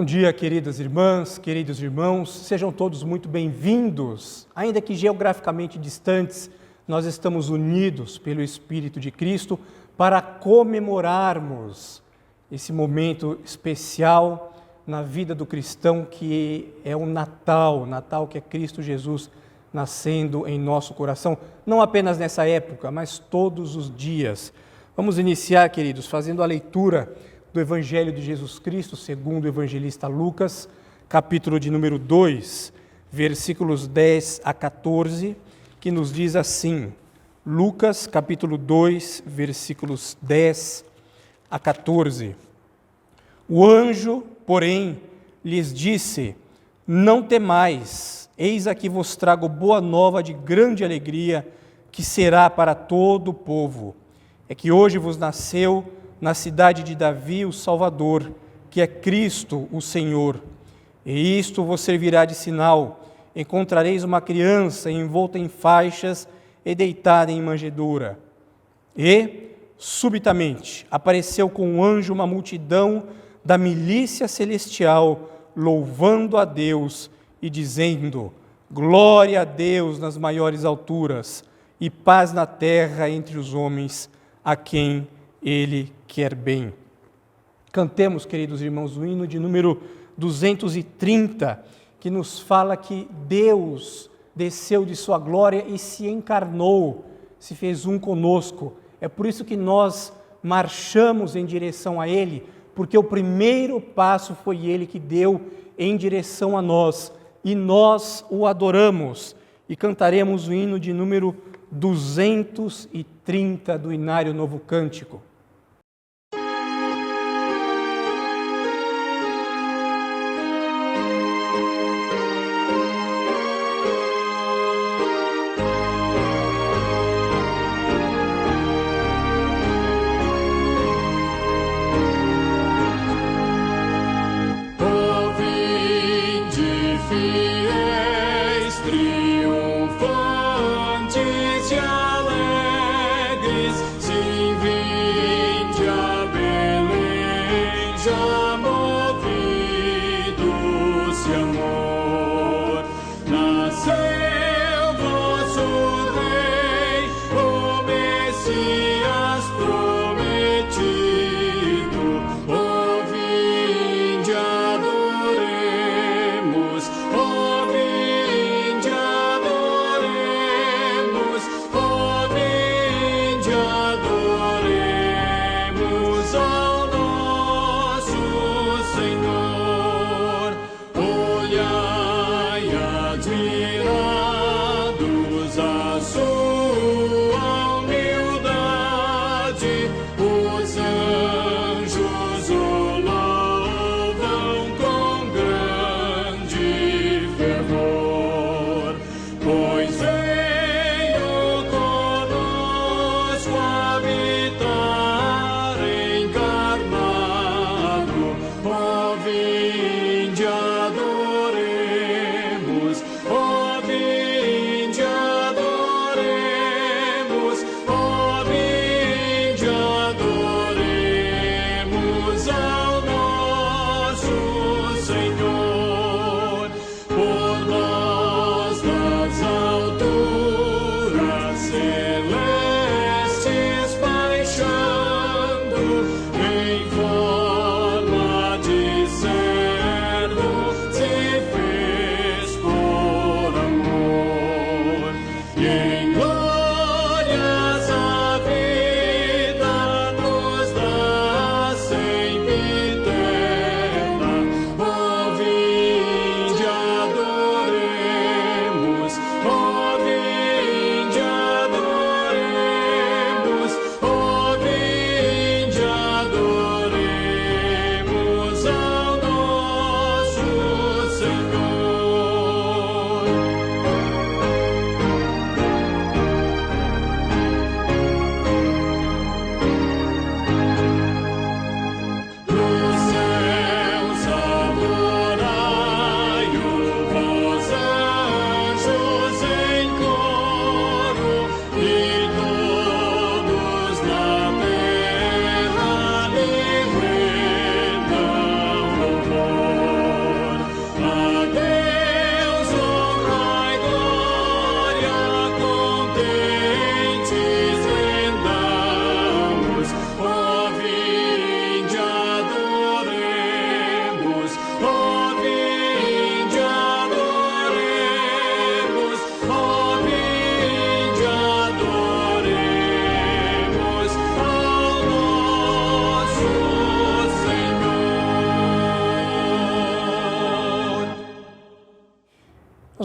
Bom dia, queridas irmãs, queridos irmãos, sejam todos muito bem-vindos. Ainda que geograficamente distantes, nós estamos unidos pelo Espírito de Cristo para comemorarmos esse momento especial na vida do cristão que é o Natal que é Cristo Jesus nascendo em nosso coração, não apenas nessa época, mas todos os dias. Vamos iniciar, queridos, fazendo a leitura do Evangelho de Jesus Cristo, segundo o evangelista Lucas, capítulo de número 2, versículos 10 a 14, que nos diz assim, Lucas, capítulo 2, versículos 10 a 14. O anjo, porém, lhes disse, não temais, eis aqui vos trago boa nova de grande alegria, que será para todo o povo. É que hoje vos nasceu na cidade de Davi o Salvador, que é Cristo o Senhor. E isto vos servirá de sinal, encontrareis uma criança envolta em faixas e deitada em manjedoura. E, subitamente, apareceu com um anjo uma multidão da milícia celestial, louvando a Deus e dizendo, glória a Deus nas maiores alturas e paz na terra entre os homens, a quem Ele quer bem. Cantemos, queridos irmãos, o hino de número 230, que nos fala que Deus desceu de sua glória e se encarnou, se fez um conosco. É por isso que nós marchamos em direção a Ele, porque o primeiro passo foi Ele que deu em direção a nós, e nós o adoramos. E cantaremos o hino de número 230 do Inário Novo Cântico.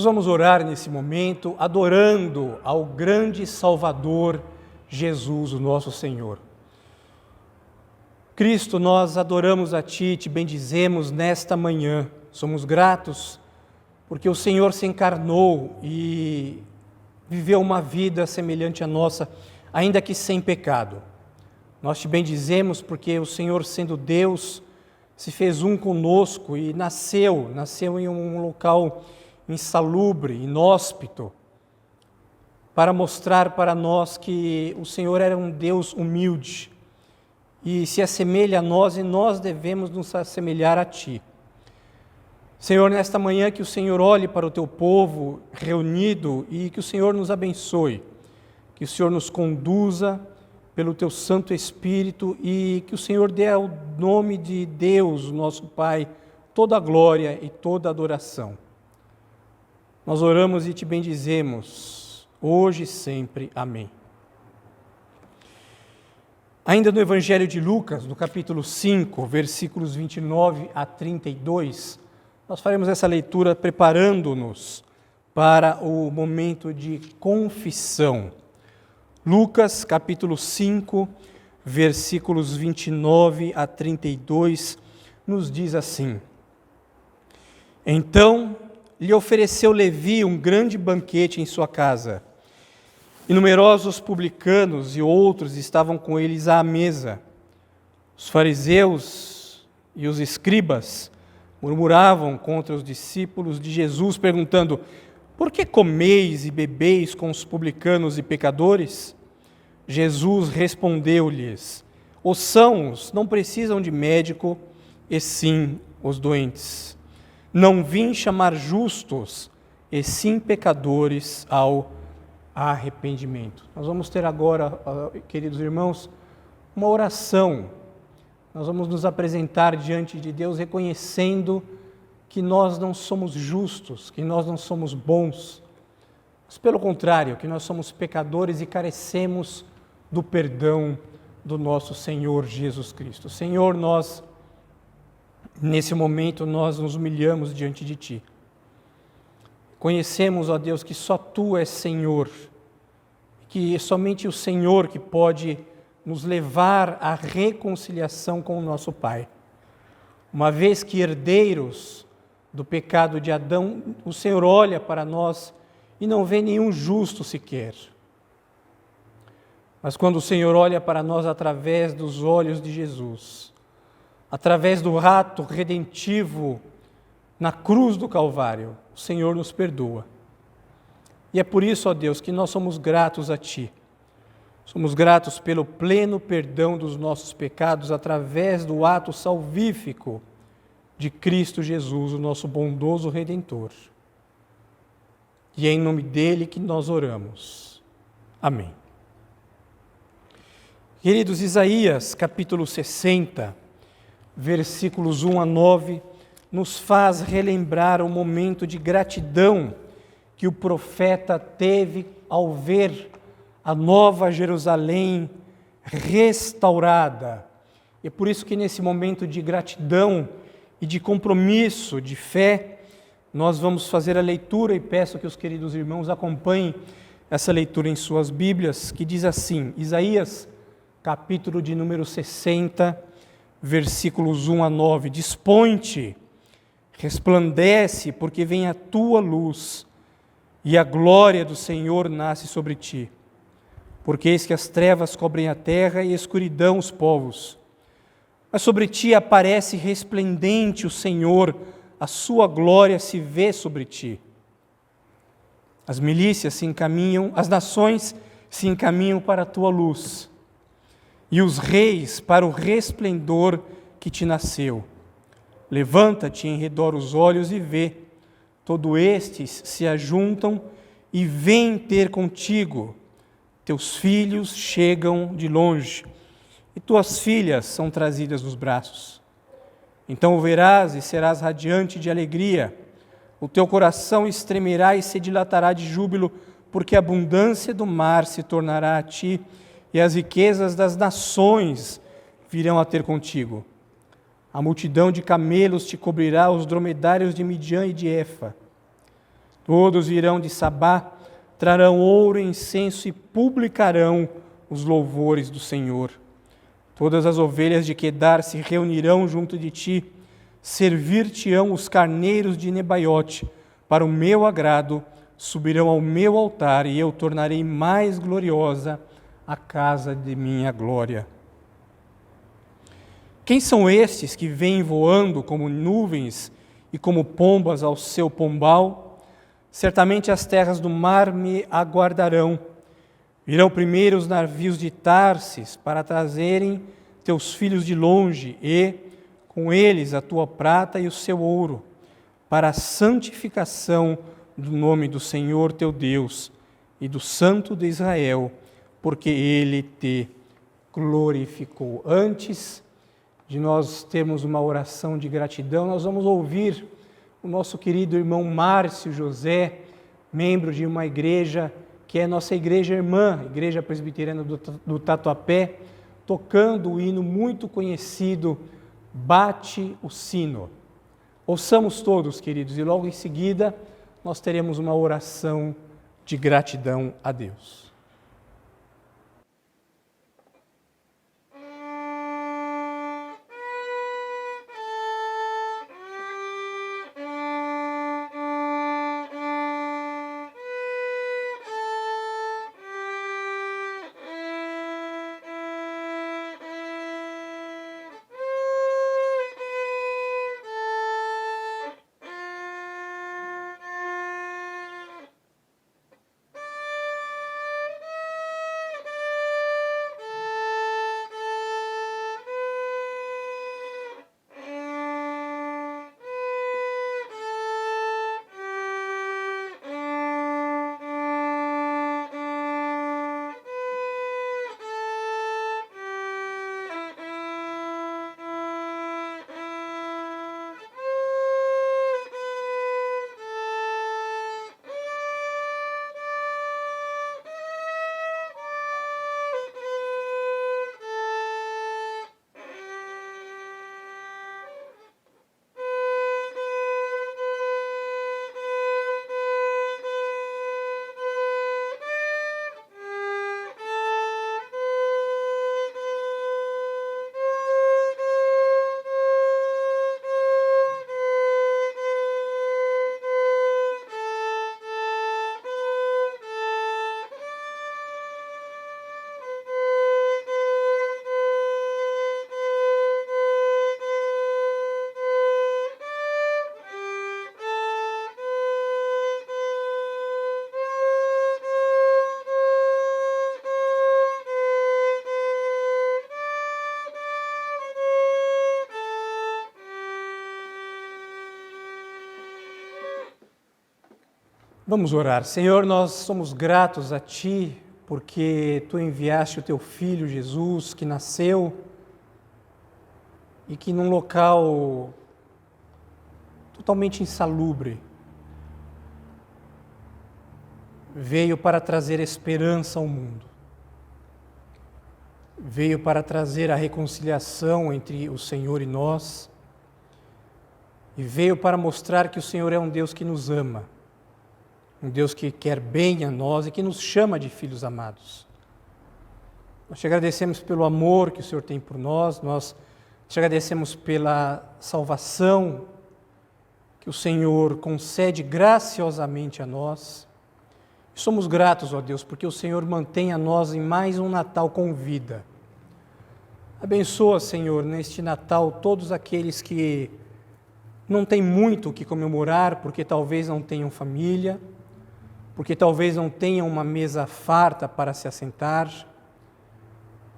vamos orar nesse momento adorando ao grande Salvador Jesus, o nosso Senhor. Cristo, nós adoramos a Ti, Te bendizemos nesta manhã. Somos gratos porque o Senhor se encarnou e viveu uma vida semelhante à nossa, ainda que sem pecado. Nós Te bendizemos porque o Senhor, sendo Deus, se fez um conosco e nasceu em um local insalubre, inóspito, para mostrar para nós que o Senhor era um Deus humilde e se assemelha a nós e nós devemos nos assemelhar a Ti. Senhor, nesta manhã que o Senhor olhe para o Teu povo reunido e que o Senhor nos abençoe, que o Senhor nos conduza pelo Teu Santo Espírito e que o Senhor dê ao nome de Deus, nosso Pai, toda a glória e toda a adoração. Nós oramos e Te bendizemos, hoje e sempre. Amém. Ainda no Evangelho de Lucas, no capítulo 5, versículos 29 a 32, nós faremos essa leitura preparando-nos para o momento de confissão. Lucas, capítulo 5, versículos 29 a 32, nos diz assim: Então lhe ofereceu Levi um grande banquete em sua casa, e numerosos publicanos e outros estavam com eles à mesa. Os fariseus e os escribas murmuravam contra os discípulos de Jesus, perguntando: Por que comeis e bebeis com os publicanos e pecadores? Jesus respondeu-lhes: Os sãos não precisam de médico, e sim os doentes. Não vim chamar justos, e sim pecadores ao arrependimento. Nós vamos ter agora, queridos irmãos, uma oração. Nós vamos nos apresentar diante de Deus reconhecendo que nós não somos justos, que nós não somos bons, mas pelo contrário, que nós somos pecadores e carecemos do perdão do nosso Senhor Jesus Cristo. Senhor, nesse momento, nós nos humilhamos diante de Ti. Conhecemos, ó Deus, que só Tu és Senhor, que é somente o Senhor que pode nos levar à reconciliação com o nosso Pai. Uma vez que herdeiros do pecado de Adão, o Senhor olha para nós e não vê nenhum justo sequer. Mas quando o Senhor olha para nós através dos olhos de Jesus, através do ato redentivo na cruz do Calvário, o Senhor nos perdoa. E é por isso, ó Deus, que nós somos gratos a Ti. Somos gratos pelo pleno perdão dos nossos pecados através do ato salvífico de Cristo Jesus, o nosso bondoso Redentor. E é em nome dele que nós oramos. Amém. Queridos, Isaías, capítulo 60, versículos 1 a 9, nos faz relembrar o momento de gratidão que o profeta teve ao ver a nova Jerusalém restaurada. E é por isso que nesse momento de gratidão e de compromisso, de fé, nós vamos fazer a leitura e peço que os queridos irmãos acompanhem essa leitura em suas Bíblias, que diz assim, Isaías, capítulo de número 60, versículos 1 a 9, Dispõe-te, resplandece, porque vem a tua luz, e a glória do Senhor nasce sobre ti. Porque eis que as trevas cobrem a terra e a escuridão os povos. Mas sobre ti aparece resplendente o Senhor, a sua glória se vê sobre ti. As milícias se encaminham, as nações se encaminham para a tua luz, e os reis para o resplendor que te nasceu. Levanta-te em redor os olhos e vê, todos estes se ajuntam e vêm ter contigo. Teus filhos chegam de longe, e tuas filhas são trazidas nos braços. Então o verás e serás radiante de alegria, o teu coração estremerá e se dilatará de júbilo, porque a abundância do mar se tornará a ti, e as riquezas das nações virão a ter contigo. A multidão de camelos te cobrirá, os dromedários de Midian e de Efa. Todos virão de Sabá, trarão ouro e incenso e publicarão os louvores do Senhor. Todas as ovelhas de Quedar se reunirão junto de ti, servir-te-ão os carneiros de Nebaiote, para o meu agrado, subirão ao meu altar, e eu tornarei mais gloriosa a casa de minha glória. Quem são estes que vêm voando como nuvens e como pombas ao seu pombal? Certamente as terras do mar me aguardarão. Virão primeiro os navios de Tarsis para trazerem teus filhos de longe e, com eles, a tua prata e o seu ouro, para a santificação do nome do Senhor teu Deus e do Santo de Israel, porque Ele te glorificou. Antes de nós termos uma oração de gratidão, nós vamos ouvir o nosso querido irmão Márcio José, membro de uma igreja que é nossa igreja irmã, Igreja Presbiteriana do Tatuapé, tocando o hino muito conhecido, Bate o Sino. Ouçamos todos, queridos, e logo em seguida nós teremos uma oração de gratidão a Deus. Vamos orar. Senhor, nós somos gratos a Ti, porque Tu enviaste o Teu Filho Jesus, que nasceu e que num local totalmente insalubre veio para trazer esperança ao mundo. Veio para trazer a reconciliação entre o Senhor e nós, e veio para mostrar que o Senhor é um Deus que nos ama, um Deus que quer bem a nós e que nos chama de filhos amados. Nós te agradecemos pelo amor que o Senhor tem por nós, nós te agradecemos pela salvação que o Senhor concede graciosamente a nós. E somos gratos, ó Deus, porque o Senhor mantém a nós em mais um Natal com vida. Abençoa, Senhor, neste Natal todos aqueles que não têm muito o que comemorar, porque talvez não tenham família, porque talvez não tenham uma mesa farta para se assentar,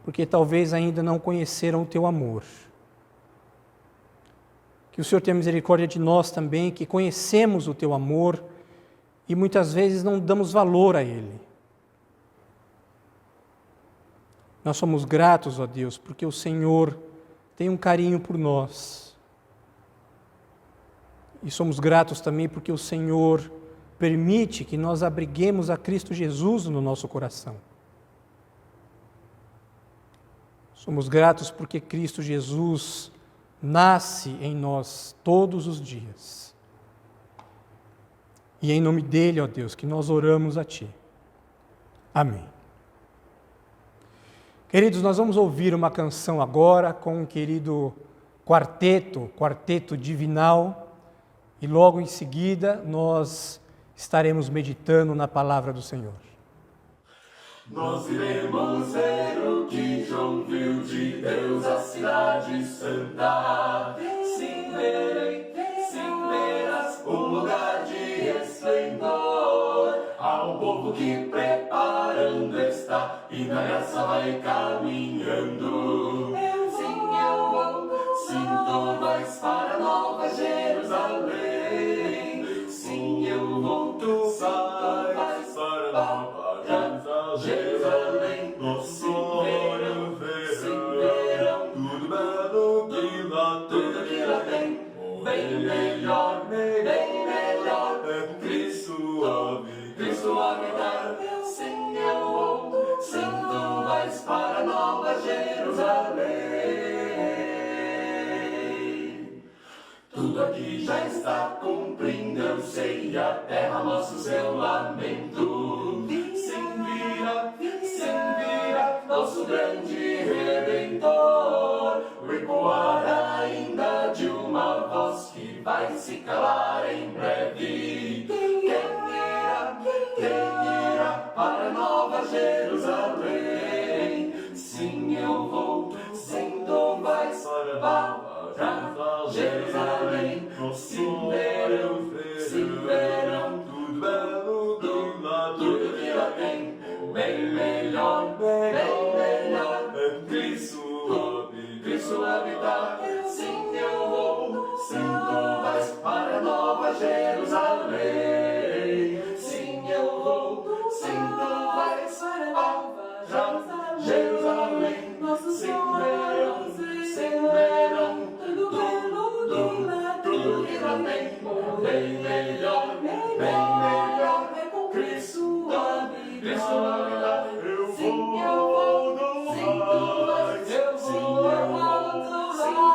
porque talvez ainda não conheceram o Teu amor. Que o Senhor tenha misericórdia de nós também, que conhecemos o Teu amor e muitas vezes não damos valor a Ele. Nós somos gratos, ó Deus, porque o Senhor tem um carinho por nós. E somos gratos também porque o Senhor permite que nós abriguemos a Cristo Jesus no nosso coração. Somos gratos porque Cristo Jesus nasce em nós todos os dias. E é em nome dele, ó Deus, que nós oramos a Ti. Amém. Queridos, nós vamos ouvir uma canção agora com um querido quarteto divinal, e logo em seguida nós estaremos meditando na palavra do Senhor. Nós iremos ver o que João viu de Deus, a cidade santa. Sim, verás um lugar de esplendor, ao povo que preparando está e na graça vai caminhando. Sim, eu vou, sim, tu vais para Nova Jerusalém. Sim, eu vou, tu vais para Nova Jerusalém. Nosso olho verão tudo belo que lá tem, bem melhor, é Cristo habitar. Sim, eu vou, sim, tu vais para Nova Jerusalém. Tudo aqui já está cumprindo, eu sei, a terra mostra o seu lamento. Sim, vira, nosso grande Redentor, o ecoar ainda de uma voz que vai se calar em breve. Quem irá para Nova Jerusalém? Sim, eu vou, sim, tu vais para Jerusalém. Sim, verão tudo belo tudo que lá tem, bem melhor, é Cristo habitar. Sim, eu vou, sim, tu vais para Nova Jerusalém. Sim, eu vou, sim, tu vais para Jerusalém. Sim, verão tudo que lá tem, bem melhor, é com Cristo habitar. Eu vou, sim,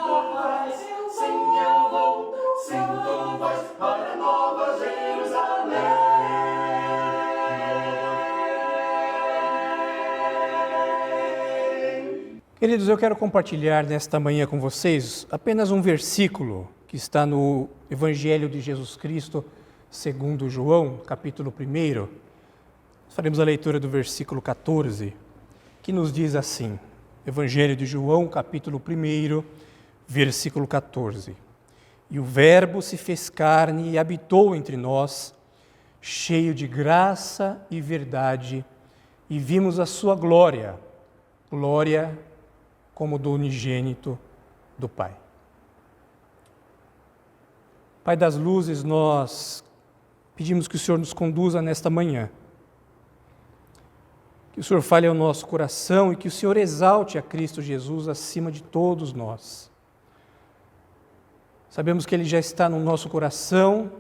tu vais, sim, tu vais para Nova Jerusalém. Queridos, eu quero compartilhar nesta manhã com vocês apenas um versículo que está no Evangelho de Jesus Cristo, segundo João, capítulo 1. Faremos a leitura do versículo 14, que nos diz assim, Evangelho de João, capítulo 1, versículo 14. E o Verbo se fez carne e habitou entre nós, cheio de graça e verdade, e vimos a sua glória, glória como do unigênito do Pai. Pai das luzes, nós pedimos que o Senhor nos conduza nesta manhã, que o Senhor fale ao nosso coração e que o Senhor exalte a Cristo Jesus acima de todos nós. Sabemos que Ele já está no nosso coração,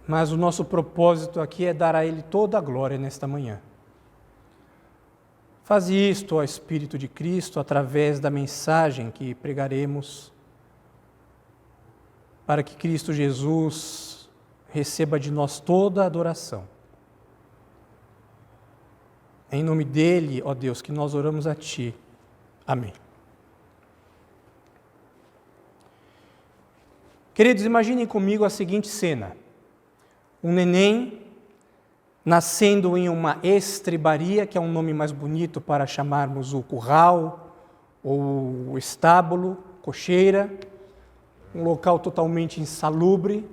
mas o nosso propósito aqui é dar a Ele toda a glória nesta manhã. Faze isto, ó Espírito de Cristo, através da mensagem que pregaremos, para que Cristo Jesus receba de nós toda a adoração. Em nome dEle, ó Deus, que nós oramos a Ti. Amém. Queridos, imaginem comigo a seguinte cena. Um neném nascendo em uma estrebaria, que é um nome mais bonito para chamarmos o curral, ou o estábulo, cocheira, um local totalmente insalubre,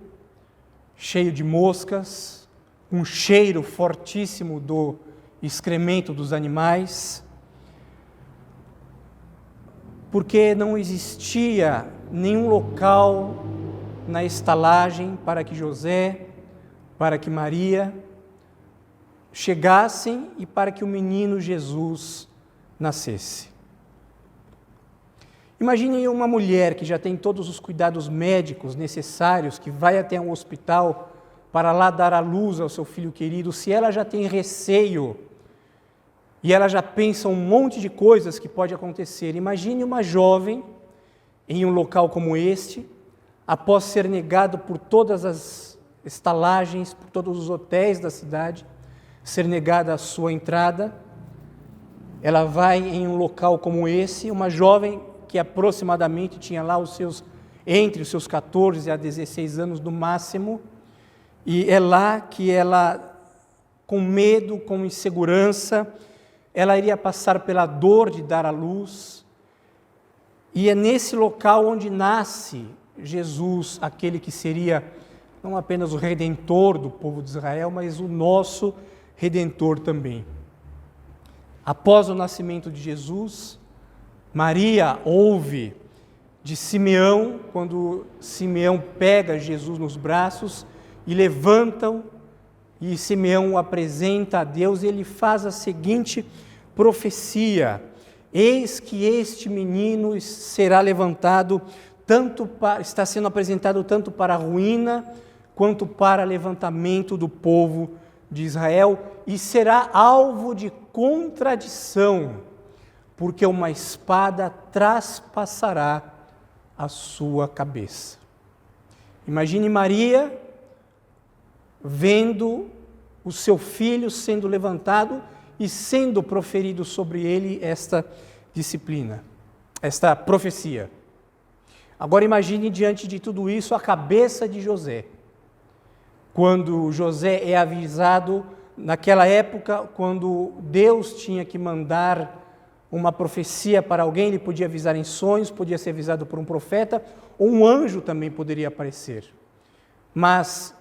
cheio de moscas, um cheiro fortíssimo do excremento dos animais, porque não existia nenhum local na estalagem para que José, para que Maria chegassem e para que o menino Jesus nascesse. Imagine uma mulher que já tem todos os cuidados médicos necessários, que vai até um hospital para lá dar à luz ao seu filho querido, se ela já tem receio e ela já pensa um monte de coisas que pode acontecer. Imagine uma jovem em um local como este, após ser negado por todas as estalagens, por todos os hotéis da cidade, ser negada a sua entrada. Ela vai em um local como esse, uma jovem que aproximadamente tinha lá entre os seus 14 a 16 anos no máximo, e é lá que ela, com medo, com insegurança, ela iria passar pela dor de dar à luz, e é nesse local onde nasce Jesus, aquele que seria não apenas o Redentor do povo de Israel, mas o nosso Redentor também. Após o nascimento de Jesus, Maria ouve de Simeão, quando Simeão pega Jesus nos braços e levanta-o, e Simeão o apresenta a Deus, e ele faz a seguinte profecia: eis que este menino será levantado, está sendo apresentado tanto para a ruína, quanto para levantamento do povo de Israel, e será alvo de contradição, porque uma espada traspassará a sua cabeça. Imagine Maria vendo o seu filho sendo levantado e sendo proferido sobre ele esta disciplina, esta profecia. Agora imagine diante de tudo isso a cabeça de José. Quando José é avisado, naquela época, quando Deus tinha que mandar uma profecia para alguém, ele podia avisar em sonhos, podia ser avisado por um profeta, ou um anjo também poderia aparecer. Mas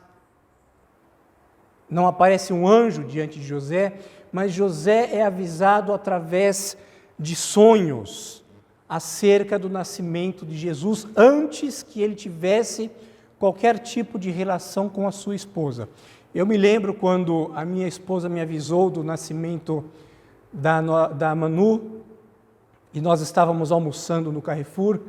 não aparece um anjo diante de José, mas José é avisado através de sonhos acerca do nascimento de Jesus, antes que ele tivesse qualquer tipo de relação com a sua esposa. Eu me lembro quando a minha esposa me avisou do nascimento da Manu, e nós estávamos almoçando no Carrefour,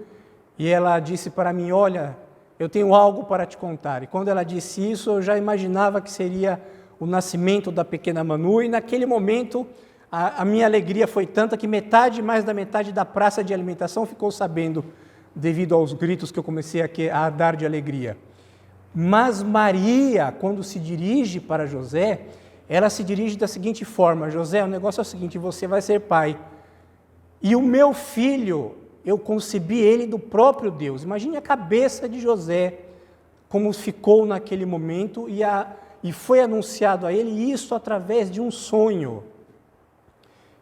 e ela disse para mim: olha, eu tenho algo para te contar. E quando ela disse isso, eu já imaginava que seria o nascimento da pequena Manu, e naquele momento a minha alegria foi tanta que mais da metade da praça de alimentação ficou sabendo, devido aos gritos que eu comecei a dar de alegria. Mas Maria, quando se dirige para José, ela se dirige da seguinte forma: José, o negócio é o seguinte, você vai ser pai, e o meu filho, eu concebi ele do próprio Deus. Imagine a cabeça de José, como ficou naquele momento, e foi anunciado a ele isso através de um sonho.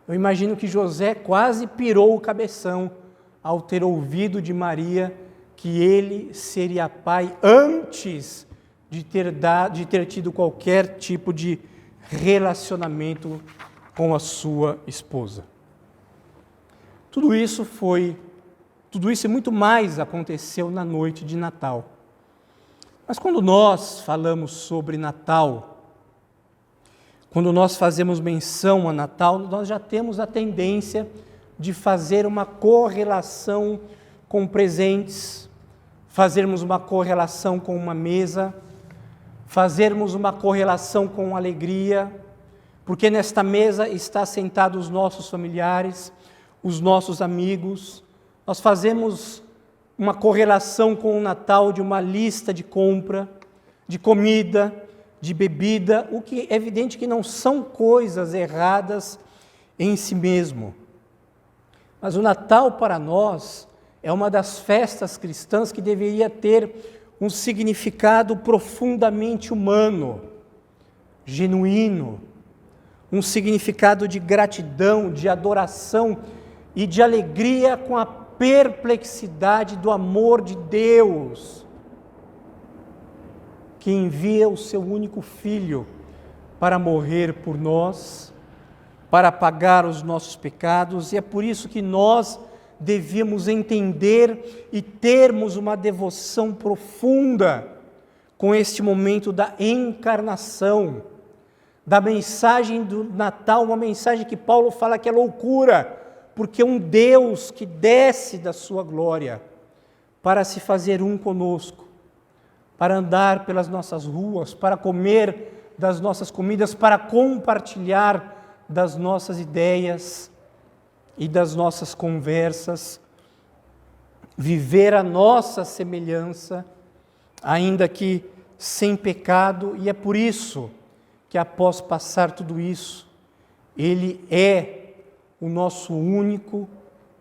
Eu imagino que José quase pirou o cabeção ao ter ouvido de Maria que ele seria pai antes de ter tido qualquer tipo de relacionamento com a sua esposa. Tudo isso e muito mais aconteceu na noite de Natal. Mas quando nós falamos sobre Natal, quando nós fazemos menção a Natal, nós já temos a tendência de fazer uma correlação com presentes, fazermos uma correlação com uma mesa, fazermos uma correlação com alegria, porque nesta mesa estão sentados os nossos familiares, os nossos amigos. Nós fazemos uma correlação com o Natal de uma lista de compra, de comida, de bebida, o que é evidente que não são coisas erradas em si mesmo. Mas o Natal para nós é uma das festas cristãs que deveria ter um significado profundamente humano, genuíno, um significado de gratidão, de adoração e de alegria com a perplexidade do amor de Deus, que envia o seu único Filho para morrer por nós, para pagar os nossos pecados, e é por isso que nós devíamos entender e termos uma devoção profunda com este momento da encarnação, da mensagem do Natal, uma mensagem que Paulo fala que é loucura, porque um Deus que desce da sua glória para se fazer um conosco, para andar pelas nossas ruas, para comer das nossas comidas, para compartilhar das nossas ideias e das nossas conversas, viver a nossa semelhança, ainda que sem pecado, e é por isso que após passar tudo isso, Ele é o nosso único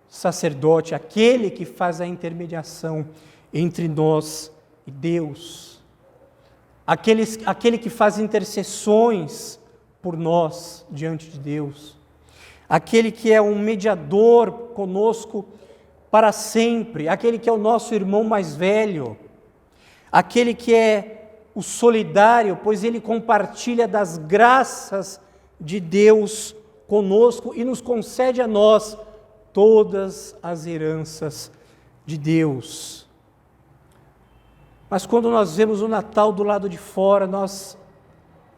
sacerdote, aquele que faz a intermediação entre nós e Deus, aquele que faz intercessões por nós diante de Deus, aquele que é um mediador conosco para sempre, aquele que é o nosso irmão mais velho, aquele que é o solidário, pois ele compartilha das graças de Deus conosco e nos concede a nós todas as heranças de Deus. Mas quando nós vemos o Natal do lado de fora, nós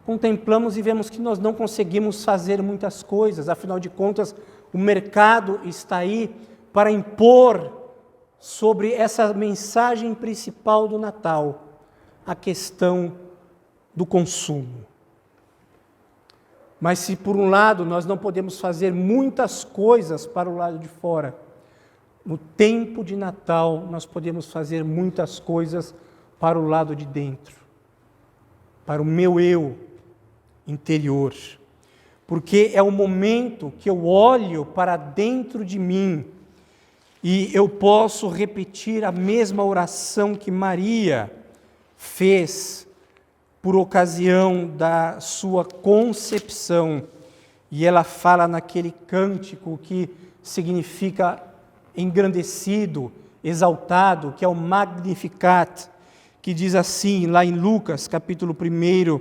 contemplamos e vemos que nós não conseguimos fazer muitas coisas, afinal de contas, o mercado está aí para impor sobre essa mensagem principal do Natal, a questão do consumo. Mas se por um lado nós não podemos fazer muitas coisas para o lado de fora, no tempo de Natal nós podemos fazer muitas coisas para o lado de dentro, para o meu eu interior, porque é o momento que eu olho para dentro de mim e eu posso repetir a mesma oração que Maria fez por ocasião da sua concepção, e ela fala naquele cântico que significa engrandecido, exaltado, que é o Magnificat, que diz assim, lá em Lucas, capítulo 1,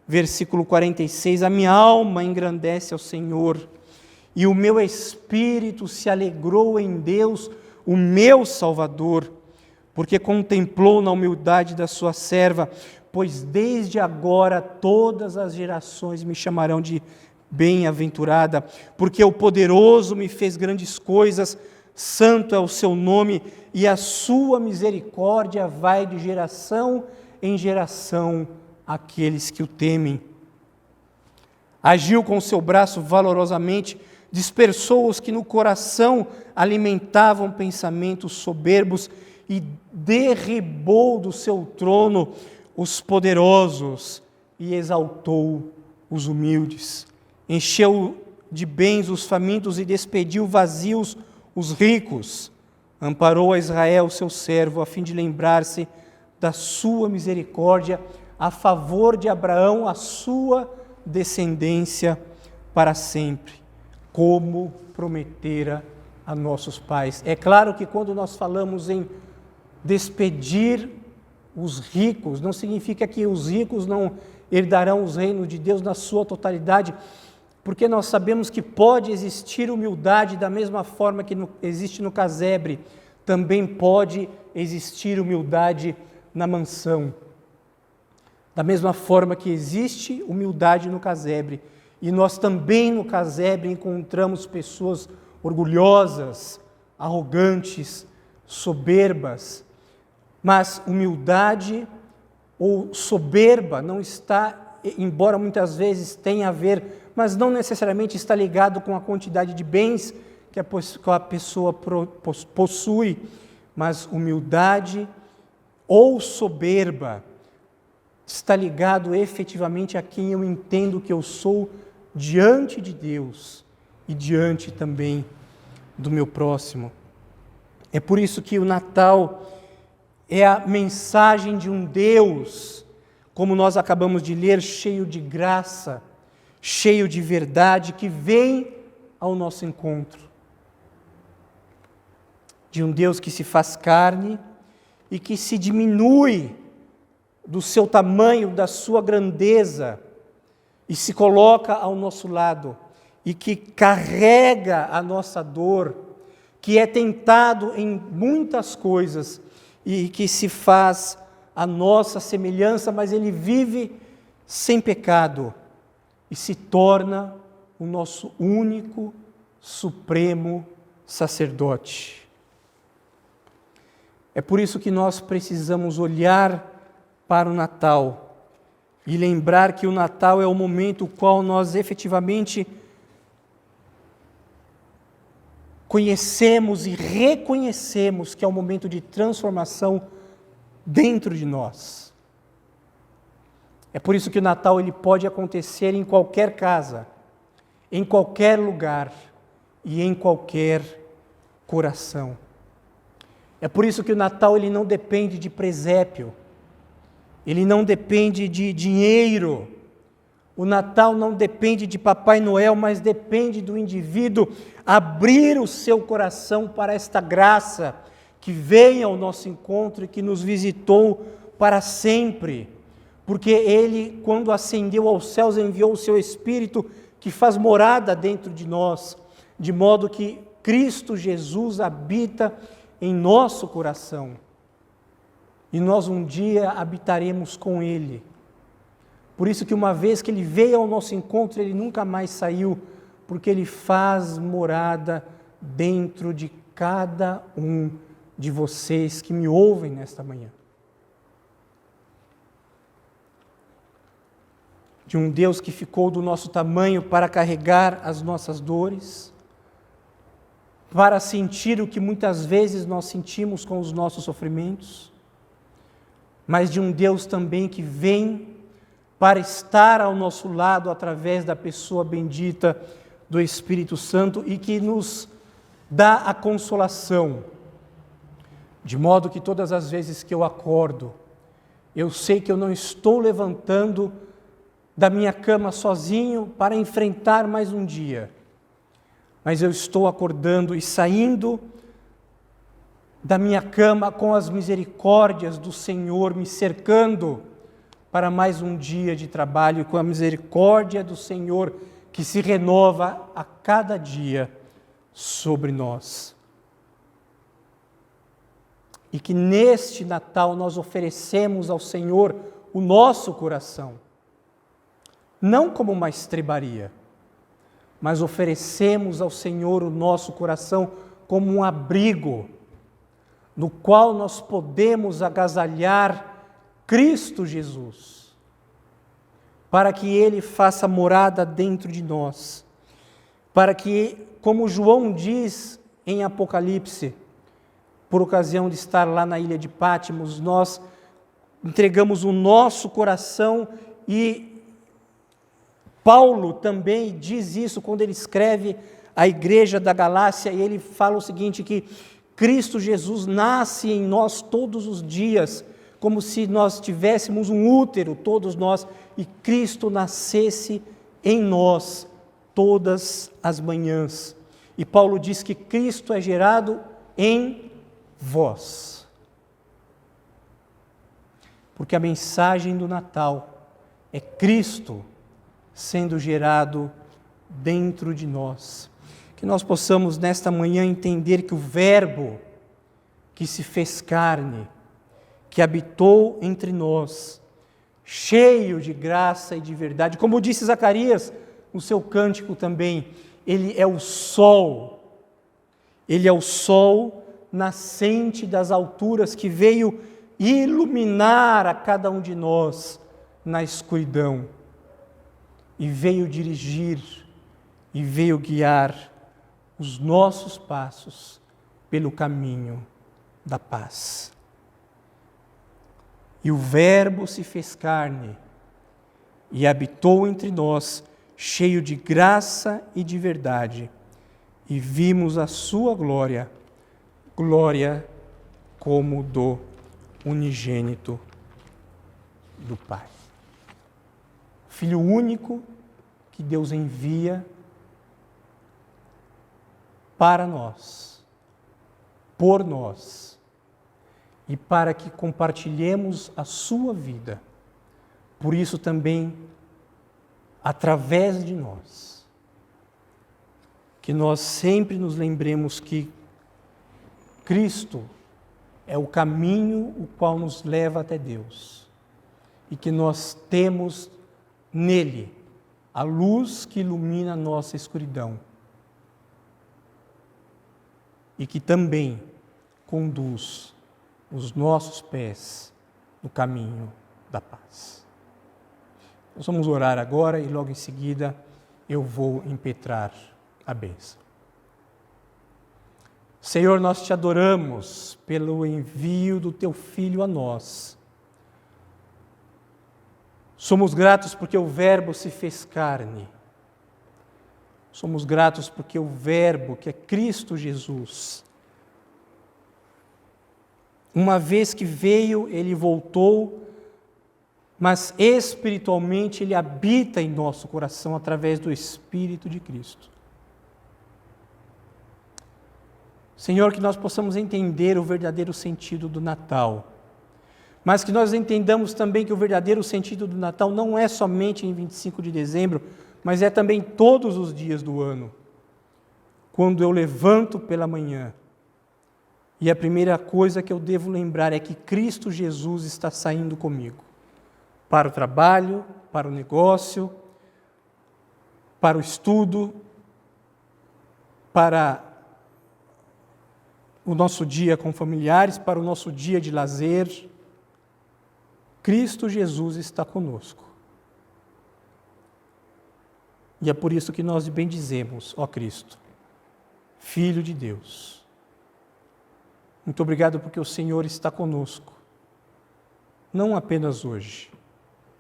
versículo 46, a minha alma engrandece ao Senhor, e o meu espírito se alegrou em Deus, o meu Salvador, porque contemplou na humildade da sua serva, pois desde agora todas as gerações me chamarão de bem-aventurada, porque o poderoso me fez grandes coisas, santo é o seu nome, e a sua misericórdia vai de geração em geração àqueles que o temem. Agiu com o seu braço valorosamente, dispersou os que no coração alimentavam pensamentos soberbos e derribou do seu trono os poderosos e exaltou os humildes. Encheu de bens os famintos e despediu vazios os ricos. Amparou a Israel, seu servo, a fim de lembrar-se da sua misericórdia a favor de Abraão, a sua descendência para sempre, como prometera a nossos pais. É claro que quando nós falamos em despedir os ricos, não significa que os ricos não herdarão os reinos de Deus na sua totalidade, porque nós sabemos que pode existir humildade da mesma forma que existe no casebre, também pode existir humildade na mansão. Da mesma forma que existe humildade no casebre, e nós também no casebre encontramos pessoas orgulhosas, arrogantes, soberbas, mas humildade ou soberba não está, embora muitas vezes tenha a ver, mas não necessariamente está ligado com a quantidade de bens que a pessoa possui, mas humildade ou soberba está ligado efetivamente a quem eu entendo que eu sou diante de Deus e diante também do meu próximo. É por isso que o Natal é a mensagem de um Deus, como nós acabamos de ler, cheio de graça, cheio de verdade, que vem ao nosso encontro. De um Deus que se faz carne e que se diminui do seu tamanho, da sua grandeza, e se coloca ao nosso lado, e que carrega a nossa dor, que é tentado em muitas coisas, e que se faz a nossa semelhança, mas ele vive sem pecado, e se torna o nosso único, supremo sacerdote. É por isso que nós precisamos olhar para o Natal e lembrar que o Natal é o momento no qual nós efetivamente conhecemos e reconhecemos que é um momento de transformação dentro de nós. É por isso que o Natal ele pode acontecer em qualquer casa, em qualquer lugar e em qualquer coração. É por isso que o Natal ele não depende de presépio, ele não depende de dinheiro. O Natal não depende de Papai Noel, mas depende do indivíduo abrir o seu coração para esta graça que veio ao nosso encontro e que nos visitou para sempre. Porque Ele, quando ascendeu aos céus, enviou o seu Espírito que faz morada dentro de nós, de modo que Cristo Jesus habita em nosso coração. E nós um dia habitaremos com Ele. Por isso que uma vez que Ele veio ao nosso encontro, Ele nunca mais saiu, porque Ele faz morada dentro de cada um de vocês que me ouvem nesta manhã. De um Deus que ficou do nosso tamanho para carregar as nossas dores, para sentir o que muitas vezes nós sentimos com os nossos sofrimentos, mas de um Deus também que vem para estar ao nosso lado através da pessoa bendita do Espírito Santo e que nos dá a consolação, de modo que todas as vezes que eu acordo, eu sei que eu não estou levantando da minha cama sozinho para enfrentar mais um dia, mas eu estou acordando e saindo da minha cama com as misericórdias do Senhor me cercando para mais um dia de trabalho, com a misericórdia do Senhor que se renova a cada dia sobre nós. E que neste Natal nós oferecemos ao Senhor o nosso coração, não como uma estrebaria, mas oferecemos ao Senhor o nosso coração como um abrigo, no qual nós podemos agasalhar Cristo Jesus, para que Ele faça morada dentro de nós, para que, como João diz em Apocalipse, por ocasião de estar lá na ilha de Patmos, nós entregamos o nosso coração e Paulo também diz isso quando ele escreve à igreja da Galácia e ele fala o seguinte, que Cristo Jesus nasce em nós todos os dias, como se nós tivéssemos um útero, todos nós, e Cristo nascesse em nós todas as manhãs. E Paulo diz que Cristo é gerado em vós. Porque a mensagem do Natal é Cristo sendo gerado dentro de nós. Que nós possamos nesta manhã entender que o Verbo que se fez carne, que habitou entre nós, cheio de graça e de verdade, como disse Zacarias no seu cântico também, Ele é o sol nascente das alturas que veio iluminar a cada um de nós na escuridão e veio dirigir e veio guiar os nossos passos pelo caminho da paz. E o Verbo se fez carne e habitou entre nós, cheio de graça e de verdade, e vimos a sua glória, glória como do unigênito do Pai. Filho único que Deus envia para nós, por nós, e para que compartilhemos a sua vida. Por isso também, através de nós, que nós sempre nos lembremos que Cristo é o caminho o qual nos leva até Deus e que nós temos nele a luz que ilumina a nossa escuridão e que também conduz os nossos pés no caminho da paz. Nós vamos orar agora e logo em seguida eu vou impetrar a bênção. Senhor, nós te adoramos pelo envio do teu Filho a nós. Somos gratos porque o Verbo se fez carne. Somos gratos porque o Verbo, que é Cristo Jesus, uma vez que veio, ele voltou, mas espiritualmente ele habita em nosso coração através do Espírito de Cristo. Senhor, que nós possamos entender o verdadeiro sentido do Natal, mas que nós entendamos também que o verdadeiro sentido do Natal não é somente em 25 de dezembro, mas é também todos os dias do ano. Quando eu levanto pela manhã, e a primeira coisa que eu devo lembrar é que Cristo Jesus está saindo comigo, para o trabalho, para o negócio, para o estudo, para o nosso dia com familiares, para o nosso dia de lazer. Cristo Jesus está conosco. E é por isso que nós bendizemos, ó Cristo, Filho de Deus. Muito obrigado porque o Senhor está conosco, não apenas hoje,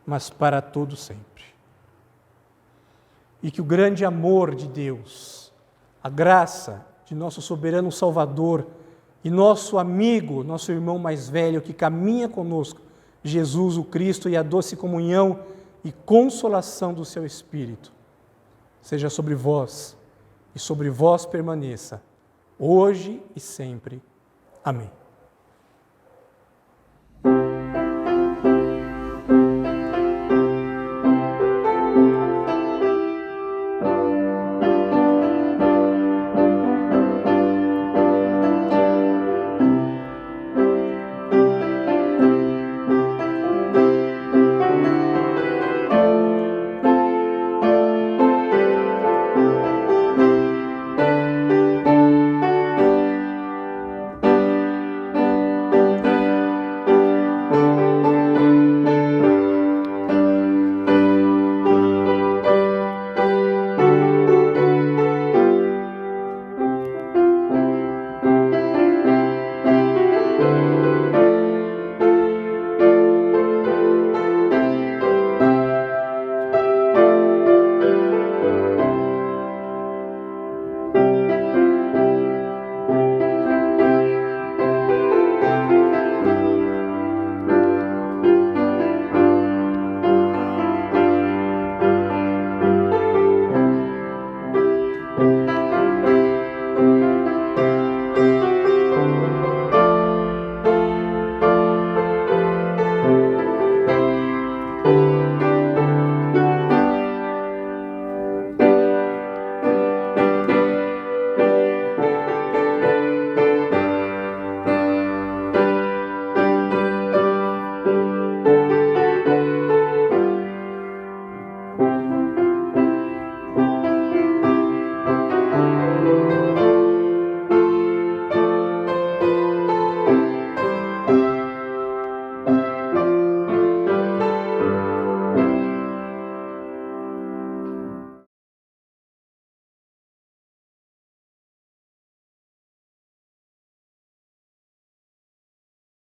mas para todo sempre. E que o grande amor de Deus, a graça de nosso soberano Salvador e nosso amigo, nosso irmão mais velho que caminha conosco, Jesus o Cristo, e a doce comunhão e consolação do seu Espírito, seja sobre vós e sobre vós permaneça, hoje e sempre. Amém.